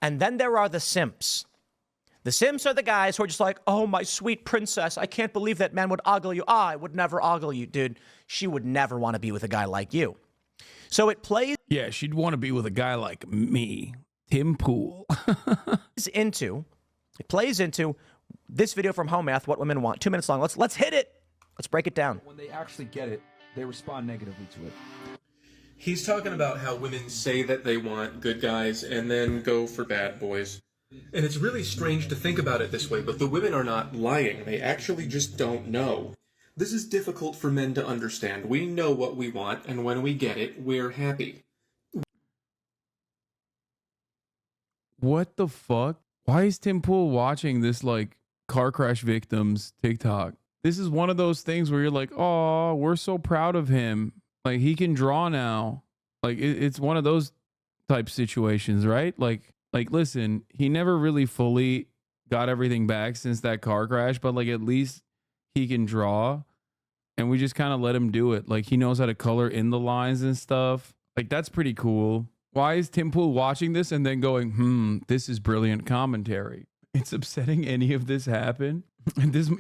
And then there are the simps. The simps are the guys who are just like, oh, my sweet princess, I can't believe that man would ogle you. I would never ogle you. Dude, she would never want to be with a guy like you. So it plays... Yeah, she'd want to be with a guy like me, Tim Pool. It plays into this video from Home Math, What Women Want. 2 minutes long. Let's hit it. Let's break it down. When they actually get it, they respond negatively to it. He's talking about how women say that they want good guys and then go for bad boys. And it's really strange to think about it this way, but the women are not lying. They actually just don't know. This is difficult for men to understand. We know what we want, and when we get it, we're happy. What the fuck? Why is Tim Pool watching this, like, car crash victims TikTok? This is one of those things where you're like, oh, we're so proud of him. Like, he can draw now. Like, it's one of those type situations, right? Like, listen, he never really fully got everything back since that car crash, but, like, at least he can draw. And we just kind of let him do it. Like, he knows how to color in the lines and stuff. Like, that's pretty cool. Why is Tim Pool watching this and then going, this is brilliant commentary? It's upsetting any of this happen. And this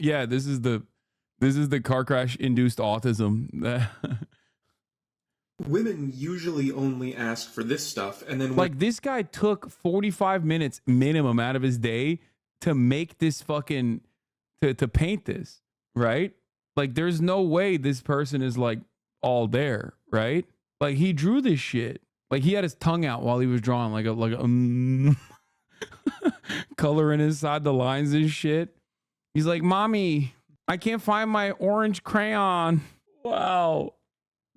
is the car crash induced autism. Women usually only ask for this stuff, and then... Like, this guy took 45 minutes minimum out of his day to make this fucking... to paint this, right? Like, there's no way this person is, like, all there, right? Like, he drew this shit. Like, he had his tongue out while he was drawing, like a coloring inside the lines and shit. He's like, Mommy, I can't find my orange crayon. Wow.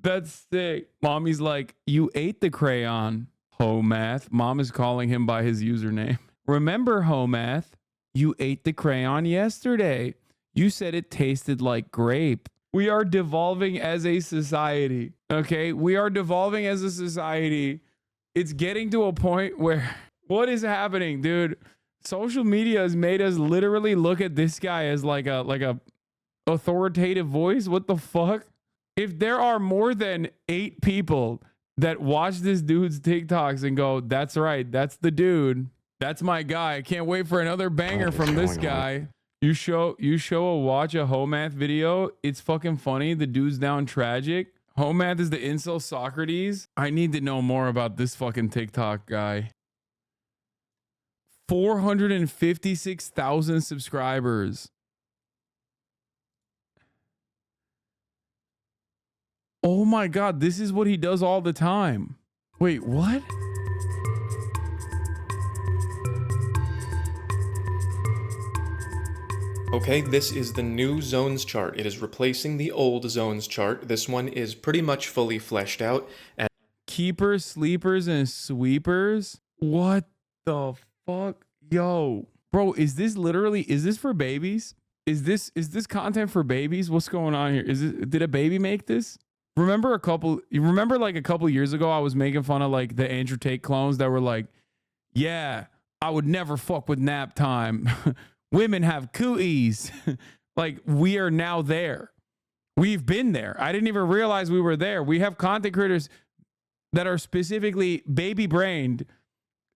That's sick. Mommy's like, you ate the crayon, Homath. Mom is calling him by his username. Remember, Homath, you ate the crayon yesterday. You said it tasted like grape. We are devolving as a society. Okay, we are devolving as a society. It's getting to a point where, what is happening, dude? Social media has made us literally look at this guy as like a authoritative voice. What the fuck? If there are more than 8 people that watch this dude's TikToks and go, that's right, that's the dude, that's my guy, I can't wait for another banger from this guy. You show watch a Homath video, it's fucking funny. The dude's down tragic. Homath is the incel Socrates. I need to know more about this fucking TikTok guy. 456,000 subscribers. Oh my God, this is what he does all the time. Wait, what? Okay, this is the new zones chart. It is replacing the old zones chart. This one is pretty much fully fleshed out. And Keepers, sleepers, and sweepers? What the fuck? Yo. Bro, is this for babies? Is this content for babies? What's going on here? Did a baby make this? Remember a couple years ago I was making fun of like the Andrew Tate clones that were like, yeah, I would never fuck with nap time. Women have cooties. Like, we are now there. We've been there. I didn't even realize we were there. We have content creators that are specifically baby brained,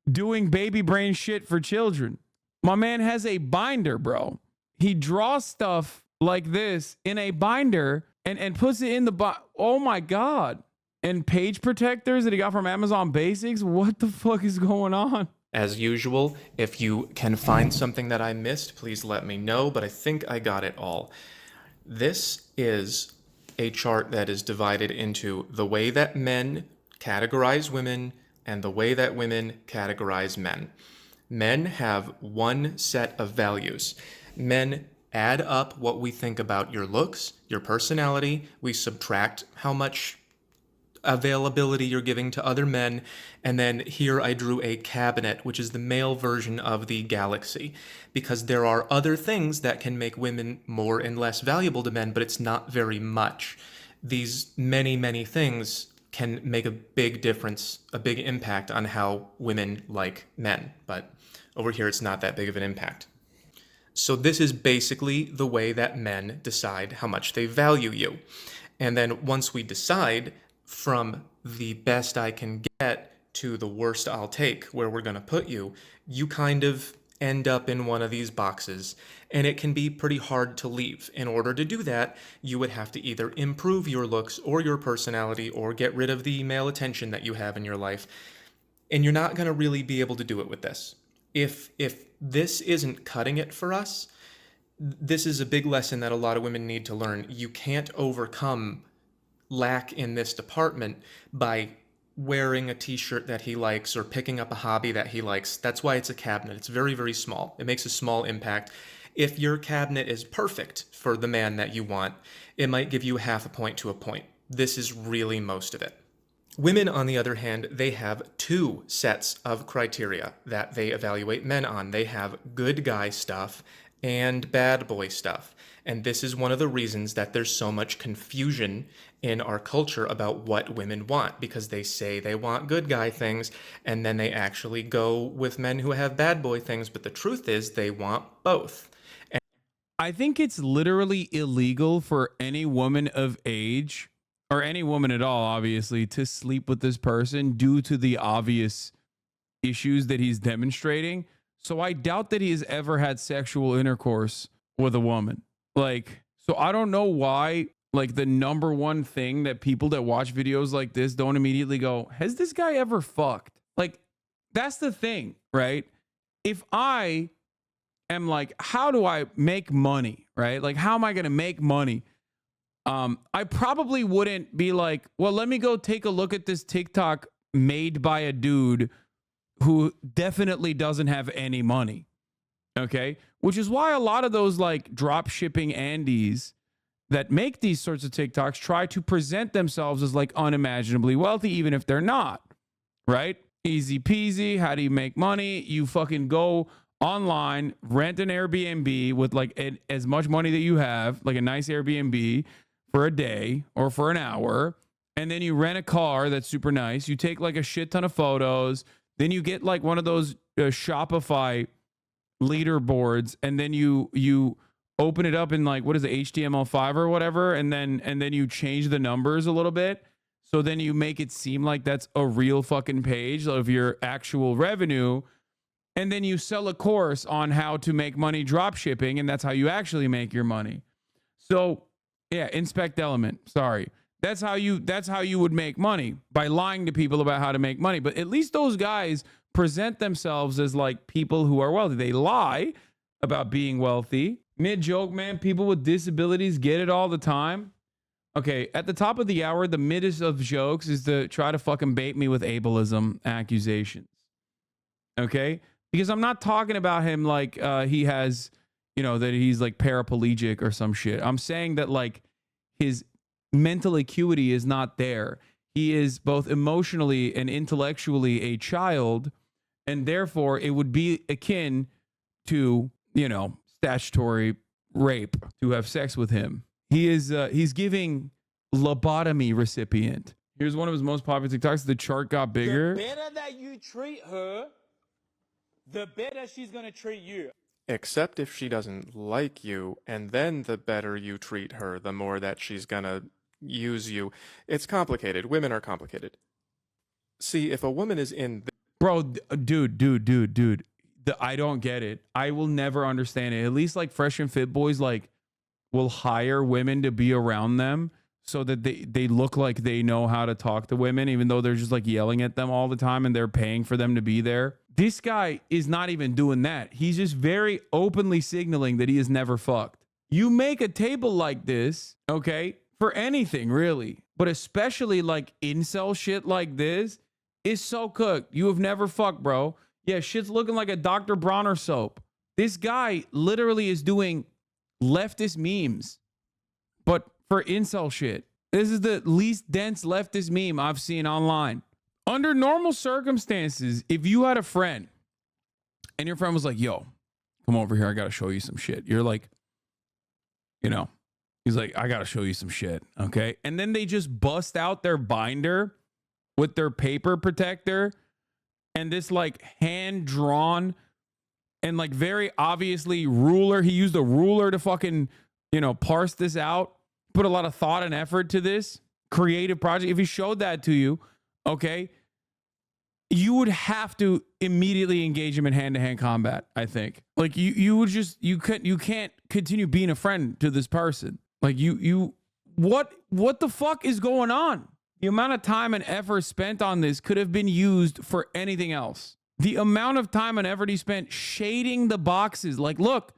doing baby brain shit for children. My man has a binder, bro. He draws stuff like this in a binder and puts it in the oh my God. And page protectors that he got from Amazon Basics. What the fuck is going on? as usual, if you can find something that I missed, please let me know, but I think I got it all. This is a chart that is divided into the way that men categorize women and the way that women categorize men. Men have one set of values. Men add up what we think about your looks, your personality. We subtract how much availability you're giving to other men. And then here I drew a cabinet, which is the male version of the galaxy, because there are other things that can make women more and less valuable to men, but it's not very much. These many, many things can make a big difference, a big impact on how women like men. But over here, it's not that big of an impact. So this is basically the way that men decide how much they value you. And then once we decide from the best I can get to the worst I'll take, where we're going to put you, you kind of end up in one of these boxes, and it can be pretty hard to leave. In order to do that, you would have to either improve your looks or your personality or get rid of the male attention that you have in your life, and you're not going to really be able to do it with this. If this isn't cutting it for us, this is a big lesson that a lot of women need to learn. You can't overcome lack in this department by wearing a t-shirt that he likes or picking up a hobby that he likes. That's why it's a cabinet. It's very, very small. It makes a small impact. If your cabinet is perfect for the man that you want, it might give you half a point to a point. This is really most of it. Women, on the other hand, they have two sets of criteria that they evaluate men on. They have good guy stuff and bad boy stuff. And this is one of the reasons that there's so much confusion in our culture about what women want, because they say they want good guy things and then they actually go with men who have bad boy things. But the truth is they want both. I think it's literally illegal for any woman of age, or any woman at all, obviously, to sleep with this person due to the obvious issues that he's demonstrating. So I doubt that he has ever had sexual intercourse with a woman. Like, so I don't know why, like, the number one thing that people that watch videos like this don't immediately go, has this guy ever fucked? Like, that's the thing, right? If I am like, how do I make money, right? Like, how am I going to make money? I probably wouldn't be like, well, let me go take a look at this TikTok made by a dude who definitely doesn't have any money. Okay. Which is why a lot of those like drop shipping Andes that make these sorts of TikToks try to present themselves as like unimaginably wealthy, even if they're not. Right. Easy peasy. How do you make money? You fucking go online, rent an Airbnb with like as much money that you have, like a nice Airbnb for a day or for an hour. And then you rent a car that's super nice. You take like a shit ton of photos. Then you get like one of those Shopify leaderboards, and then you open it up in like, what is it, HTML5 or whatever, and then you change the numbers a little bit. So then you make it seem like that's a real fucking page of your actual revenue. And then you sell a course on how to make money drop shipping, and that's how you actually make your money. So yeah, Inspect Element. Sorry. That's how you would make money, by lying to people about how to make money. But at least those guys present themselves as like people who are wealthy. They lie about being wealthy. Mid joke, man, people with disabilities get it all the time. Okay, at the top of the hour, the middest of jokes is to try to fucking bait me with ableism accusations. Okay? Because I'm not talking about him like he has, you know, that he's like paraplegic or some shit. I'm saying that like his mental acuity is not there. He is both emotionally and intellectually a child, and therefore it would be akin to, you know, statutory rape to have sex with him. He is he's giving lobotomy recipient. Here's one of his most popular TikToks. The chart got bigger. The better that you treat her, the better she's gonna treat you. Except if she doesn't like you, and then the better you treat her, the more that she's gonna use you. It's complicated. Women are complicated. See, if a woman is in... Bro, dude. I don't get it. I will never understand it. At least like Fresh and Fit boys like will hire women to be around them so that they look like they know how to talk to women, even though they're just like yelling at them all the time and they're paying for them to be there. This guy is not even doing that. He's just very openly signaling that he has never fucked. You make a table like this, okay, for anything really, but especially like incel shit like this is so cooked. You have never fucked, bro. Yeah, shit's looking like a Dr. Bronner soap. This guy literally is doing leftist memes, but for incel shit. This is the least dense leftist meme I've seen online. Under normal circumstances, if you had a friend and your friend was like, yo, come over here, I gotta show you some shit. You're like, you know, he's like, I gotta show you some shit, okay? And then they just bust out their binder with their paper protector and this like hand-drawn and like very obviously ruler. He used a ruler to fucking, you know, parse this out. Put a lot of thought and effort to this creative project. If he showed that to you, okay, you would have to immediately engage him in hand-to-hand combat. I think like you can't continue being a friend to this person. Like what the fuck is going on? The amount of time and effort spent on this could have been used for anything else. The amount of time and effort he spent shading the boxes, like, look,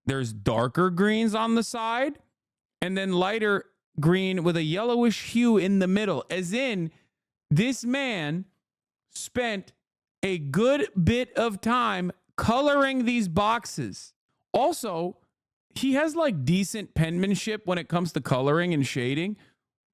there's darker greens on the side and then lighter green with a yellowish hue in the middle, as in this man spent a good bit of time coloring these boxes. Also, he has like decent penmanship when it comes to coloring and shading,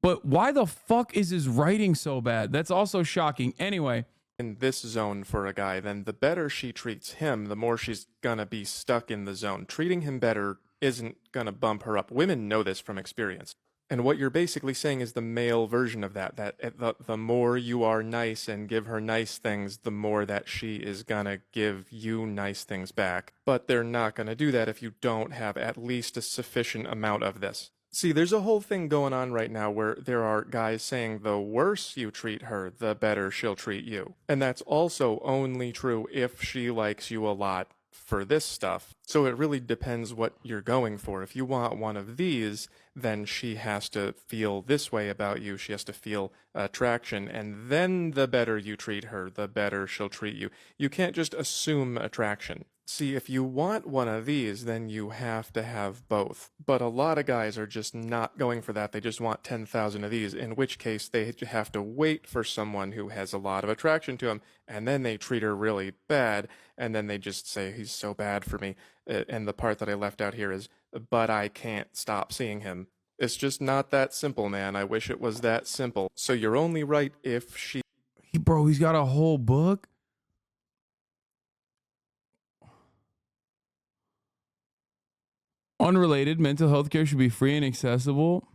but why the fuck is his writing so bad? That's also shocking. Anyway, in this zone for a guy, then the better she treats him, the more she's gonna be stuck in the zone. Treating him better isn't gonna bump her up. Women know this from experience. And what you're basically saying is the male version of that, the more you are nice and give her nice things, the more that she is gonna give you nice things back. But they're not gonna do that if you don't have at least a sufficient amount of this. See, there's a whole thing going on right now where there are guys saying the worse you treat her, the better she'll treat you. And that's also only true if she likes you a lot for this stuff. So it really depends what you're going for. If you want one of these, then she has to feel this way about you. She has to feel attraction. And then the better you treat her, the better she'll treat you. You can't just assume attraction. See, if you want one of these, then you have to have both. But a lot of guys are just not going for that. They just want 10,000 of these, in which case they have to wait for someone who has a lot of attraction to him, and then they treat her really bad, and then they just say, he's so bad for me. And the part that I left out here is, but I can't stop seeing him. It's just not that simple, man. I wish it was that simple. So you're only right if she... he's got a whole book. Unrelated, mental health care should be free and accessible.